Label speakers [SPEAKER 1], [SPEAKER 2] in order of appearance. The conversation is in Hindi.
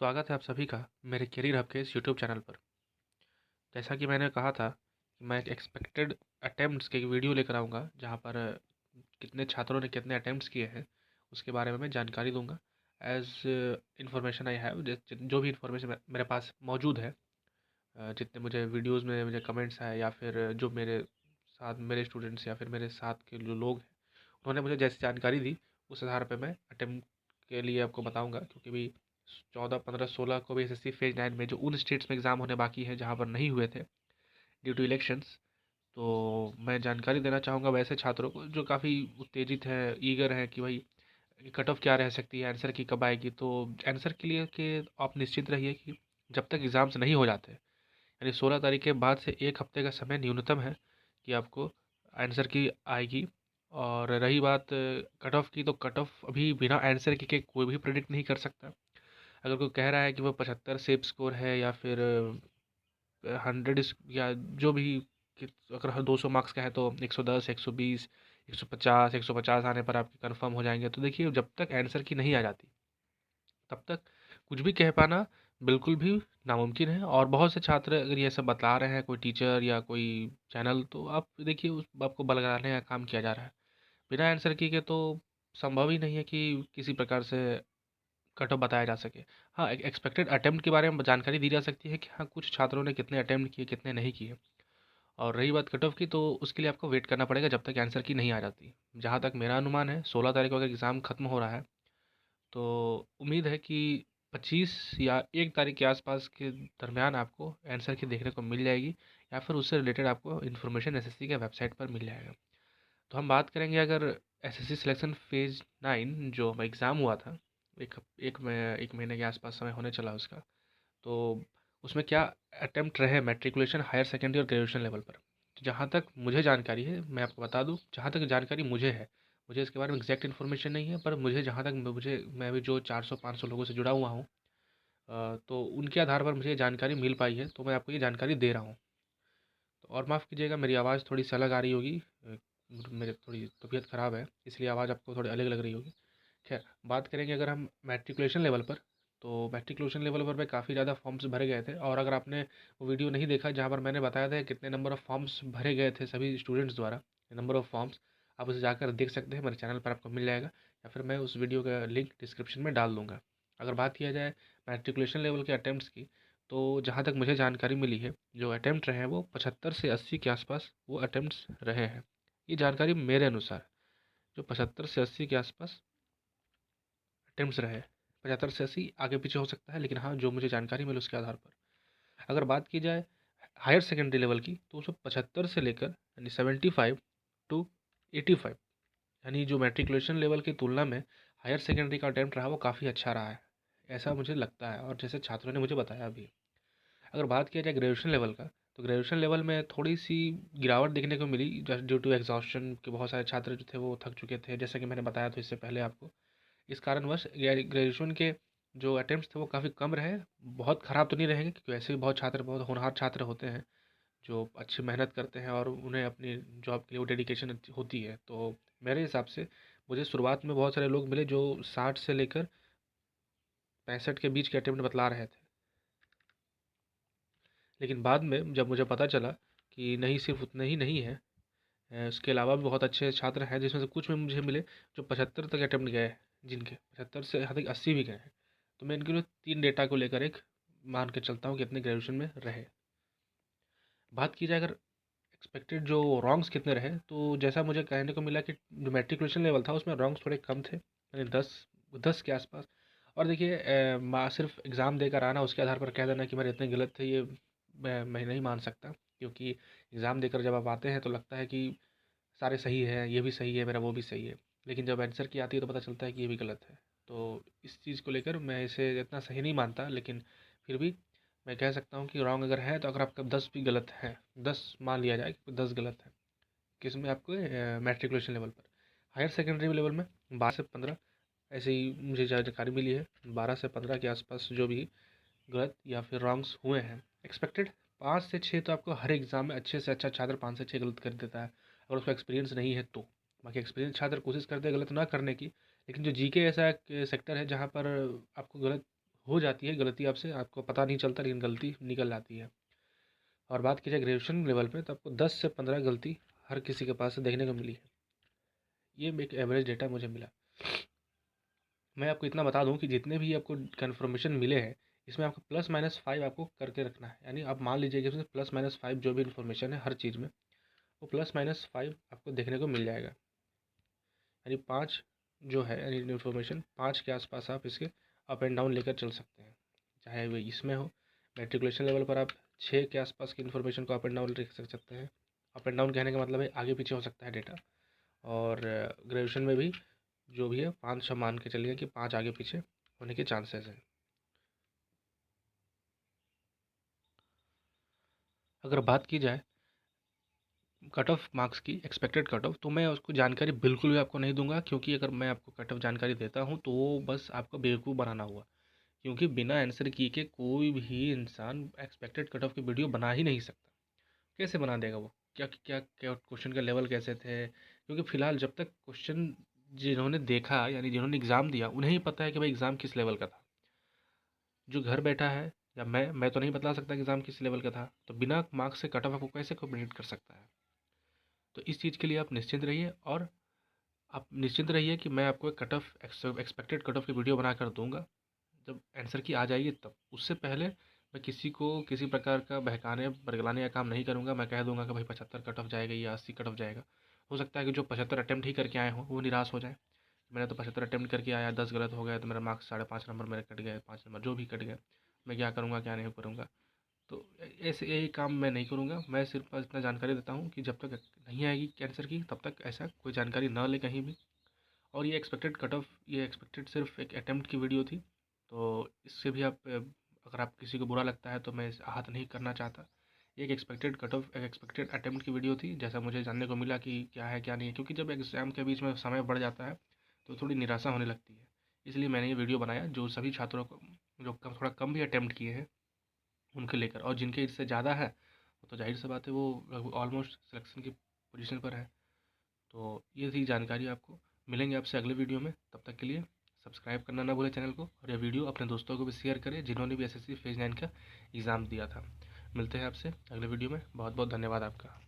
[SPEAKER 1] स्वागत है आप सभी का मेरे करियर हब के इस यूट्यूब चैनल पर। जैसा कि मैंने कहा था कि मैं एक एक्सपेक्टेड अटेम्प्ट्स की एक वीडियो लेकर आऊँगा जहाँ पर कितने छात्रों ने कितने अटेम्प्ट्स किए हैं उसके बारे में मैं जानकारी दूंगा। एज इंफॉर्मेशन आई हैव, जो भी इंफॉर्मेशन मेरे पास मौजूद है, जितने मुझे वीडियोज़ में मुझे कमेंट्स आए या फिर जो मेरे साथ मेरे स्टूडेंट्स या फिर मेरे साथ के जो लोग हैं उन्होंने मुझे जैसी जानकारी दी उस आधार पे मैं अटेम्प्ट के लिए आपको बताऊंगा। क्योंकि भी 14, 15, 16 को भी एसएससी फेज 9 में जो उन स्टेट्स में एग्ज़ाम होने बाकी हैं जहाँ पर नहीं हुए थे ड्यू टू इलेक्शंस, तो मैं जानकारी देना चाहूँगा वैसे छात्रों को जो काफ़ी उत्तेजित हैं, ईगर हैं कि भाई कट ऑफ क्या रह सकती है, आंसर की कब आएगी। तो आंसर के लिए कि आप निश्चित रहिए कि जब तक एग्ज़ाम्स नहीं हो जाते, यानी 16 तारीख के बाद से एक हफ्ते का समय न्यूनतम है कि आपको आंसर की आएगी। और रही बात कट ऑफ की, तो कट ऑफ अभी बिना आंसर के कोई भी प्रेडिक्ट नहीं कर सकता। अगर कोई कह रहा है कि वो 75 सेफ स्कोर है या फिर 100 या जो भी, कि अगर 200 मार्क्स का है तो 110, 120, 150, 150 आने पर आपके कंफर्म हो जाएंगे। तो देखिए, जब तक आंसर की नहीं आ जाती तब तक कुछ भी कह पाना बिल्कुल भी नामुमकिन है। और बहुत से छात्र अगर ये सब बता रहे हैं, कोई टीचर या कोई चैनल, तो आप देखिए उस आपको बलगाने का काम किया जा रहा है। बिना आंसर की के तो संभव ही नहीं है कि किसी प्रकार से कट ऑफ बताया जा सके। हाँ, एक एक्सपेक्टेड अटेम्प्ट के बारे में जानकारी दी जा सकती है कि हाँ, कुछ छात्रों ने कितने अटेम्प्ट किए कितने नहीं किए। और रही बात कट ऑफ की, तो उसके लिए आपको वेट करना पड़ेगा जब तक आंसर की नहीं आ जाती। जहाँ तक मेरा अनुमान है, 16 तारीख को अगर एग्ज़ाम खत्म हो रहा है तो उम्मीद है कि 25 या 1 तारीख के आसपास के दरमियान आपको आंसर की देखने को मिल जाएगी, या फिर उससे रिलेटेड आपको इन्फॉर्मेशन एसएससी के वेबसाइट पर मिल जाएगा। तो हम बात करेंगे, अगर एसएससी सिलेक्शन फेज 9 जो एग्ज़ाम हुआ था, एक महीने के आसपास समय होने चला उसका, तो उसमें क्या अटेम्प्ट रहे मैट्रिकुलेशन, हायर सेकेंडरी और ग्रेजुएशन लेवल पर। तो जहाँ तक मुझे जानकारी है, मैं आपको बता दूँ, जहाँ तक जानकारी मुझे है, मुझे इसके बारे में एग्जैक्ट इन्फॉर्मेशन नहीं है, पर मुझे जहाँ तक मुझे मैं भी जो 400 500 लोगों से जुड़ा हुआ हूँ, तो उनके आधार पर मुझे ये जानकारी मिल पाई है, तो मैं आपको ये जानकारी दे रहा हूँ। तो और माफ़ कीजिएगा, मेरी आवाज़ थोड़ी सी अलग आ रही होगी। मेरी थोड़ी तबीयत ख़राब है, इसलिए आवाज़ आपको थोड़ी अलग लग रही होगी। खैर, बात करेंगे अगर हम मैट्रिकुलेशन लेवल पर, तो मैट्रिकुलेशन लेवल पर में काफ़ी ज़्यादा फॉर्म्स भरे गए थे। और अगर आपने वो वीडियो नहीं देखा जहाँ पर मैंने बताया था कितने नंबर ऑफ़ फॉर्म्स भरे गए थे सभी स्टूडेंट्स द्वारा, नंबर ऑफ़ फॉर्म्स, आप उसे जाकर देख सकते हैं, मेरे चैनल पर आपको मिल जाएगा, या फिर मैं उस वीडियो का लिंक डिस्क्रिप्शन में डाल दूँगा। अगर बात किया जाए मैट्रिकुलेशन लेवल के अटैम्प्ट्स की, तो जहाँ तक मुझे जानकारी मिली है, जो अटैम्प्ट रहे हैं वो 75 से 80 के आसपास वो अटैम्प्ट्स रहे हैं। ये जानकारी मेरे अनुसार, जो 75 से 80 के आसपास अटेम्प्ट्स रहे, 75 से 80 आगे पीछे हो सकता है, लेकिन हाँ, जो मुझे जानकारी मिली उसके आधार पर अगर बात की जाए हायर सेकेंडरी लेवल की, तो उसमें 75 से लेकर यानी 75 टू 85, यानी जो मैट्रिकुलेशन लेवल की तुलना में हायर सेकेंडरी का अटैम्प्ट रहा वो काफ़ी अच्छा रहा है, ऐसा मुझे लगता है और जैसे छात्रों ने मुझे बताया अभी। अगर बात किया जाए ग्रेजुएशन लेवल का, तो ग्रेजुएशन लेवल में थोड़ी सी गिरावट देखने को मिली, ड्यू टू एग्जॉस्शन के बहुत सारे छात्र जो थे वो थक चुके थे, जैसा कि मैंने बताया था इससे पहले आपको। इस कारणवश ग्रेजुएशन के जो अटेम्प्ट्स थे वो काफ़ी कम रहे। बहुत ख़राब तो नहीं रहेंगे, क्योंकि ऐसे भी बहुत छात्र, बहुत होनहार छात्र होते हैं जो अच्छी मेहनत करते हैं और उन्हें अपनी जॉब के लिए वो डेडिकेशन होती है। तो मेरे हिसाब से मुझे शुरुआत में बहुत सारे लोग मिले जो 60 से लेकर 65 के बीच के अटेम्प्ट बतला रहे थे, लेकिन बाद में जब मुझे पता चला कि नहीं, सिर्फ उतने ही नहीं है, उसके अलावा भी बहुत अच्छे छात्र हैं, जिसमें से कुछ में मुझे मिले जो 75 तक अटेम्प्ट गए हैं, जिनके 75 से यहाँ तक 80 भी गए हैं। तो मैं इनके लिए 3 डेटा को लेकर एक मान के चलता हूँ कि इतने ग्रेजुएशन में रहे। बात की जाए अगर एक्सपेक्टेड जो रॉन्ग्स कितने रहे, तो जैसा मुझे कहने को मिला कि जो मैट्रिकुलेशन लेवल था उसमें रॉन्ग्स थोड़े कम थे, यानी 10 के आसपास। और देखिए, सिर्फ एग्ज़ाम देकर आना उसके आधार पर कह देना कि मेरे इतने गलत थे, ये मैं नहीं मान सकता। क्योंकि एग्ज़ाम देकर जब आप आते हैं तो लगता है कि सारे सही है, ये भी सही है, मेरा वो भी सही है, लेकिन जब आंसर की आती है तो पता चलता है कि ये भी गलत है। तो इस चीज़ को लेकर मैं इसे इतना सही नहीं मानता, लेकिन फिर भी मैं कह सकता हूँ कि रॉन्ग अगर है, तो अगर आपका 10 भी गलत है, 10 मान लिया जाए कि 10 गलत है, किस में आपको मैट्रिकुलेशन लेवल पर। हायर सेकेंडरी लेवल में 12 से 15, ऐसे ही मुझे जानकारी मिली है, 12 से 15 के आसपास जो भी गलत या फिर रॉन्ग्स हुए हैं एक्सपेक्टेड। 5 से 6 तो आपको हर एग्ज़ाम में अच्छे से अच्छा छात्र 5 से 6 गलत कर देता है, अगर उसका एक्सपीरियंस नहीं है तो। बाकी एक्सपीरियंस छात्र कोशिश करते हैं गलत ना करने की, लेकिन जो जीके ऐसा एक सेक्टर है जहाँ पर आपको गलत हो जाती है गलती आपसे, आपको पता नहीं चलता लेकिन गलती निकल जाती है। और बात की जाए ग्रेजुएशन लेवल पे तो आपको 10 से 15 गलती हर किसी के पास से देखने को मिली है। ये एक एवरेज डेटा मुझे मिला। मैं आपको इतना बता दूं कि जितने भी आपको कन्फर्मेशन मिले हैं इसमें आपको +-5 आपको करके रखना है। यानी आप मान लीजिए कि इसमें +-5 जो भी इन्फॉर्मेशन है हर चीज़ में, वो +-5 आपको देखने को मिल जाएगा। यानी 5 जो है यानी इन्फॉर्मेशन 5 के आसपास आप इसके अप एंड डाउन लेकर चल सकते हैं। चाहे वो इसमें हो, मैट्रिकुलेशन लेवल पर आप 6 के आसपास की इन्फॉर्मेशन को अप एंड डाउन लिख सकते हैं। अप एंड डाउन कहने का मतलब है आगे पीछे हो सकता है डेटा। और ग्रेजुएशन में भी जो भी है 5 मान के चलिए कि 5 आगे पीछे होने के चांसेस हैं। अगर बात की जाए कट ऑफ मार्क्स की, एक्सपेक्टेड कट ऑफ, तो मैं उसको जानकारी बिल्कुल भी आपको नहीं दूंगा, क्योंकि अगर मैं आपको कट ऑफ जानकारी देता हूँ तो वो बस आपको बेवकूफ़ बनाना हुआ। क्योंकि बिना आंसर किए के कोई भी इंसान एक्सपेक्टेड कट ऑफ की वीडियो बना ही नहीं सकता। कैसे बना देगा वो? क्या क्या क्या क्वेश्चन का लेवल कैसे थे? क्योंकि फिलहाल जब तक क्वेश्चन जिन्होंने देखा यानी जिन्होंने एग्ज़ाम दिया उन्हें ही पता है कि भाई एग्ज़ाम किस लेवल का था। जो घर बैठा है या मैं तो नहीं बता सकता कि एग्ज़ाम किस लेवल का था, तो बिना मार्क्स से कट ऑफ आपको कैसे प्रेडिक्ट कर सकता है? तो इस चीज़ के लिए आप निश्चिंत रहिए, और आप निश्चिंत रहिए कि मैं आपको एक cut off expected cut off की वीडियो बना कर दूंगा जब आंसर की आ जाएगी तब। उससे पहले मैं किसी को किसी प्रकार का बहकाने बरगलाने का काम नहीं करूंगा। मैं कह दूंगा कि भाई 75 कट ऑफ जाएगा या 80 कट ऑफ जाएगा। हो सकता है कि जो 75 अटेम्प्ट ही करके आए हों वो निराश हो जाए। मैंने तो 75 अटेम्प्ट करके आया, 10 गलत हो गए तो मेरा मार्क्स 5.5 नंबर मेरे कट गए, 5 नंबर जो भी कट गए। मैं क्या करूँगा क्या नहीं करूँगा? तो ऐसे यही काम मैं नहीं करूँगा। मैं सिर्फ बस इतना जानकारी देता हूँ कि जब तक नहीं आएगी कैंसर की तब तक ऐसा कोई जानकारी ना ले कहीं भी। और ये एक्सपेक्टेड कट ऑफ, ये एक्सपेक्टेड सिर्फ एक अटेम्प्ट की वीडियो थी। तो इससे भी आप अगर आप किसी को बुरा लगता है तो मैं आहत नहीं करना चाहता। एक एक्सपेक्टेड कट ऑफ, एक एक्सपेक्टेड अटेम्प्ट की वीडियो थी, जैसा मुझे जानने को मिला कि क्या है क्या नहीं है। क्योंकि जब एग्ज़ाम के बीच में समय बढ़ जाता है तो थोड़ी निराशा होने लगती है। इसलिए मैंने ये वीडियो बनाया जो सभी छात्रों को जो थोड़ा कम भी अटेम्प्ट किए हैं उनके लेकर, और जिनके इससे ज़्यादा है तो जाहिर सी बात है वो लगभग ऑलमोस्ट सिलेक्शन की पोजीशन पर है। तो ये थी जानकारी आपको। मिलेंगे आपसे अगले वीडियो में, तब तक के लिए सब्सक्राइब करना ना भूलें चैनल को, और यह वीडियो अपने दोस्तों को भी शेयर करें जिन्होंने भी एसएससी फेज़ 9 का एग्ज़ाम दिया था। मिलते हैं आपसे अगले वीडियो में। बहुत बहुत धन्यवाद आपका।